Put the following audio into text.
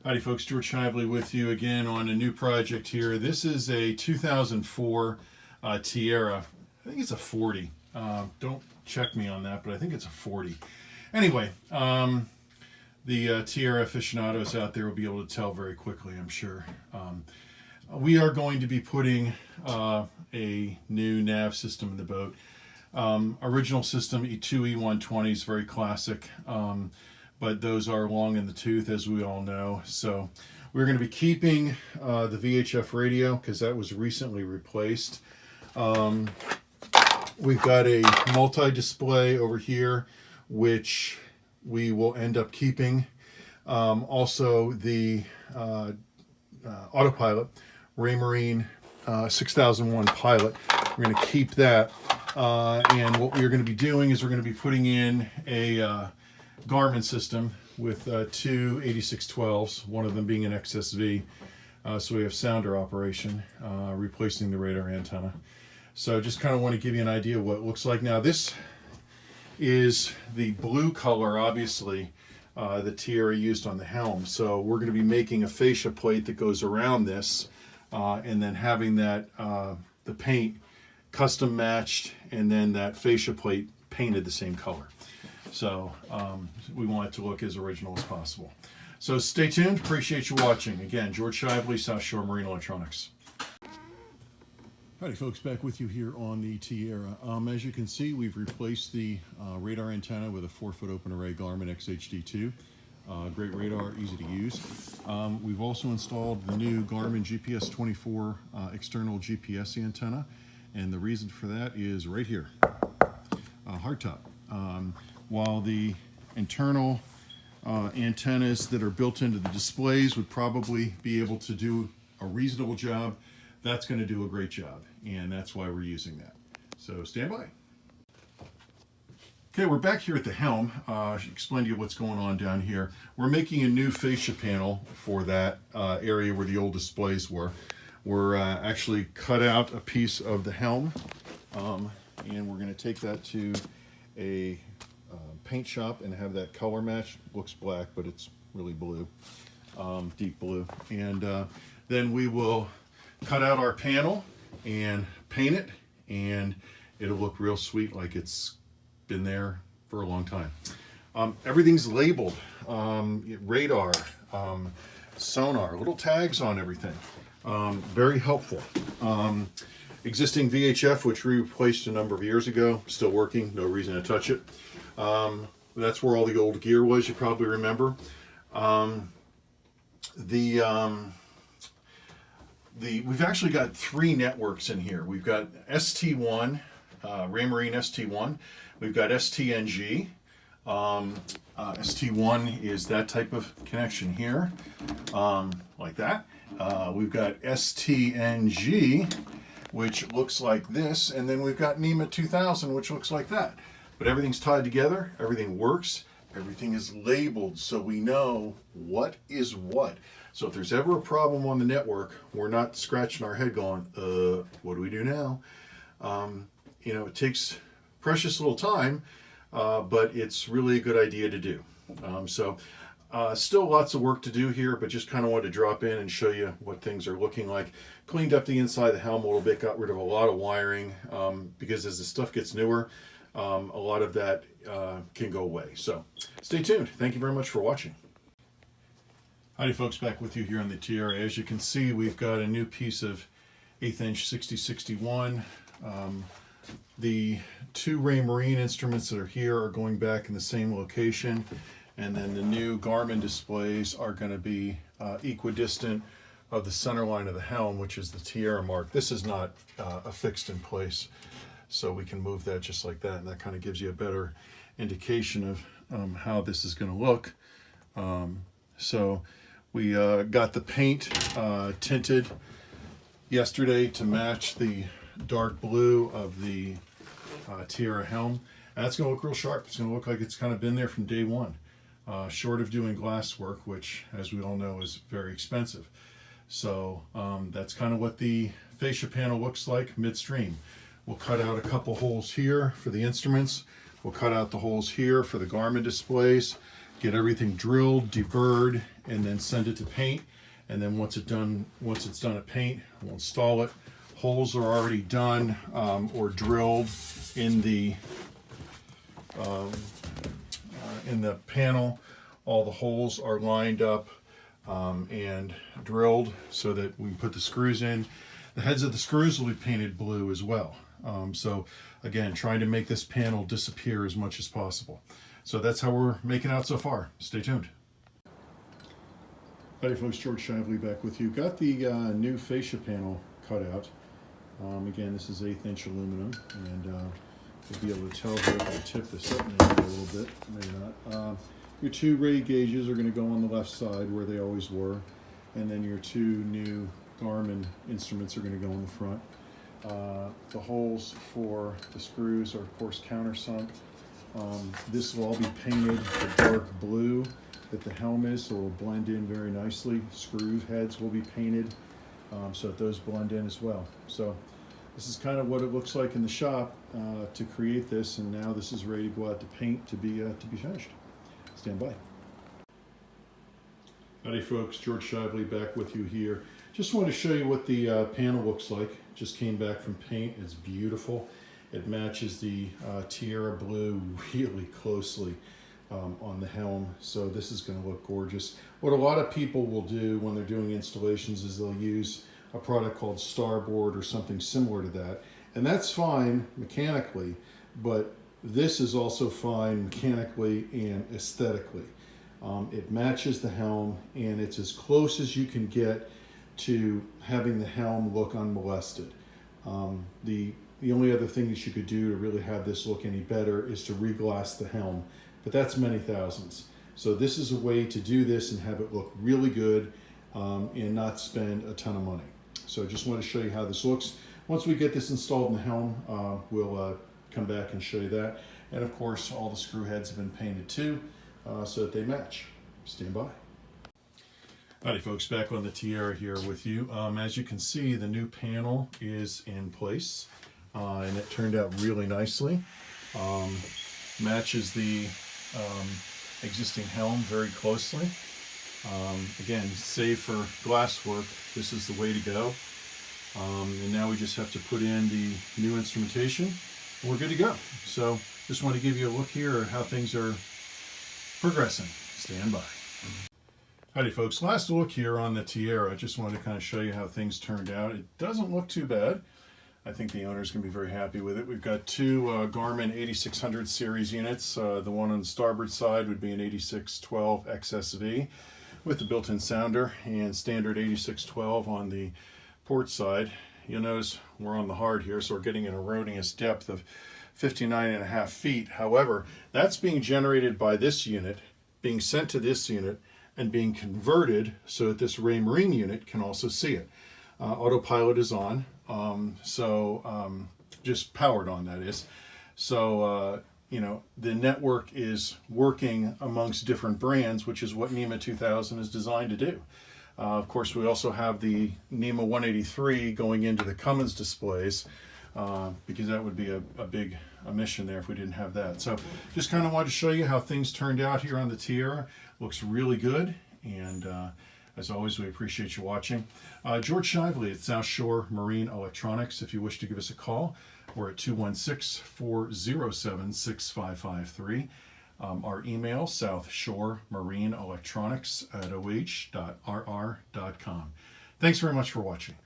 Howdy folks, George Shively with you again on a new project here. This is a 2004 Tiara. I think it's a 40. Don't check me on that, but I think it's a 40. Anyway, the Tiara aficionados out there will be able to tell very quickly, I'm sure. We are going to be putting a new nav system in the boat. Original system, two E120s, very classic. But those are long in the tooth, as we all know. So we're going to be keeping the VHF radio because that was recently replaced. We've got a multi-display over here, which we will end up keeping. Also, the autopilot, Raymarine 6001 pilot. We're going to keep that. And what we're going to be doing is we're going to be putting in a Garmin system with two 8612s, one of them being an XSV. So we have sounder operation, replacing the radar antenna. So just kind of want to give you an idea of what it looks like. Now this is the blue color, obviously, that Tiara used on the helm. So we're going to be making a fascia plate that goes around this, and then having that the paint custom matched, and then that fascia plate painted the same color. So we want it to look as original as possible. So stay tuned. Appreciate you watching. Again, George Shively, South Shore Marine Electronics. Howdy folks, back with you here on the Tiara. As you can see, we've replaced the radar antenna with a 4-foot open array Garmin XHD2. Great radar, easy to use. We've also installed the new Garmin GPS 24 external GPS antenna. And the reason for that is right here, hardtop. While the internal antennas that are built into the displays would probably be able to do a reasonable job, that's going to do a great job, and that's why we're using that. So stand by. Okay, we're back here at the helm. I should explain to you what's going on down here. We're making a new fascia panel for that area where the old displays were. We're actually cut out a piece of the helm, and we're going to take that to a paint shop and have that color match. Looks black, but it's really blue, deep blue. And then we will cut out our panel and paint it, and it'll look real sweet, like it's been there for a long time. Everything's labeled, radar, sonar, little tags on everything. Very helpful. Existing VHF, which we replaced a number of years ago, still working, no reason to touch it. That's where all the old gear was, you probably remember. We've actually got 3 networks in here. We've got ST1, Raymarine ST1. We've got STNG. ST1 is that type of connection here, like that. We've got STNG, which looks like this, and then we've got NEMA 2000, which looks like that. But everything's tied together, everything works, everything is labeled so we know what is what. So if there's ever a problem on the network, we're not scratching our head going, what do we do now? You know, it takes precious little time, but it's really a good idea to do. Still lots of work to do here, but just kind of wanted to drop in and show you what things are looking like. Cleaned up the inside of the helm a little bit, got rid of a lot of wiring, because as the stuff gets newer, a lot of that can go away. So stay tuned. Thank you very much for watching. Howdy folks, back with you here on the Tiara. As you can see, we've got a new piece of 1/8 inch 6061. The 2 Raymarine instruments that are here are going back in the same location, and then the new Garmin displays are going to be equidistant of the center line of the helm, which is the Tiara mark. This is not affixed in place, so we can move that just like that, and that kind of gives you a better indication of how this is going to look. So we got the paint tinted yesterday to match the dark blue of the Tiara helm. And that's going to look real sharp. It's going to look like it's kind of been there from day one. Short of doing glass work, which, as we all know, is very expensive. So that's kind of what the fascia panel looks like midstream. We'll cut out a couple holes here for the instruments. We'll cut out the holes here for the Garmin displays. get everything drilled, deburred, and then send it to paint. And then once it's done at paint, we'll install it. Holes are already done or drilled in the panel. All the holes are lined up and drilled so that we can put the screws in. The heads of the screws will be painted blue as well. So again, trying to make this panel disappear as much as possible. So that's how we're making out so far. Stay tuned. Hi folks, George Shively back with you. Got the new fascia panel cut out. Again, this is 1/8 inch aluminum, and you'll be able to tell here if I tip this up maybe a little bit, maybe not. Your 2 ray gauges are going to go on the left side where they always were, and then your 2 new Garmin instruments are going to go in the front. The holes for the screws are of course countersunk. This will all be painted the dark blue that the helm is, so it will blend in very nicely. Screw heads will be painted so that those blend in as well. So this is kind of what it looks like in the shop to create this, and now this is ready to go out to paint to be finished. Stand by. Howdy folks, George Shively back with you here. Just wanted to show you what the panel looks like. Just came back from paint. It's beautiful. It matches the Tiara blue really closely on the helm, so this is going to look gorgeous. What a lot of people will do when they're doing installations is they'll use a product called Starboard or something similar to that, and that's fine mechanically, but this is also fine mechanically and aesthetically. It matches the helm, and it's as close as you can get to having the helm look unmolested. The only other thing that you could do to really have this look any better is to reglass the helm, but that's many thousands. So this is a way to do this and have it look really good and not spend a ton of money. So I just want to show you how this looks. Once we get this installed in the helm, we'll come back and show you that. And of course, all the screw heads have been painted too, so that they match. Stand by. Howdy folks, back on the Tiara here with you. As you can see, the new panel is in place. And it turned out really nicely. Matches the existing helm very closely. Again, save for glass work, this is the way to go. And now we just have to put in the new instrumentation and we're good to go. So just want to give you a look here at how things are progressing. Stand by. Howdy folks, last look here on the Tiara. I just wanted to kind of show you how things turned out. It doesn't look too bad. I think the owner's going to be very happy with it. We've got 2 Garmin 8600 series units. The one on the starboard side would be an 8612 XSV with the built-in sounder, and standard 8612 on the port side. You'll notice we're on the hard here, so we're getting an erroneous depth of 59.5 feet. However, that's being generated by this unit, being sent to this unit, and being converted so that this Ray Marine unit can also see it. Autopilot is on. Just powered on, that is. So, you know, the network is working amongst different brands, which is what NEMA 2000 is designed to do. Of course, we also have the NEMA 183 going into the Cummins displays, because that would be a big omission there if we didn't have that. So just kind of wanted to show you how things turned out here on the Tiara. Looks really good, and as always, we appreciate you watching. George Shively at South Shore Marine Electronics. If you wish to give us a call, we're at 216-407-6553. Our email, southshoremarineelectronics@oh.rr.com. Thanks very much for watching.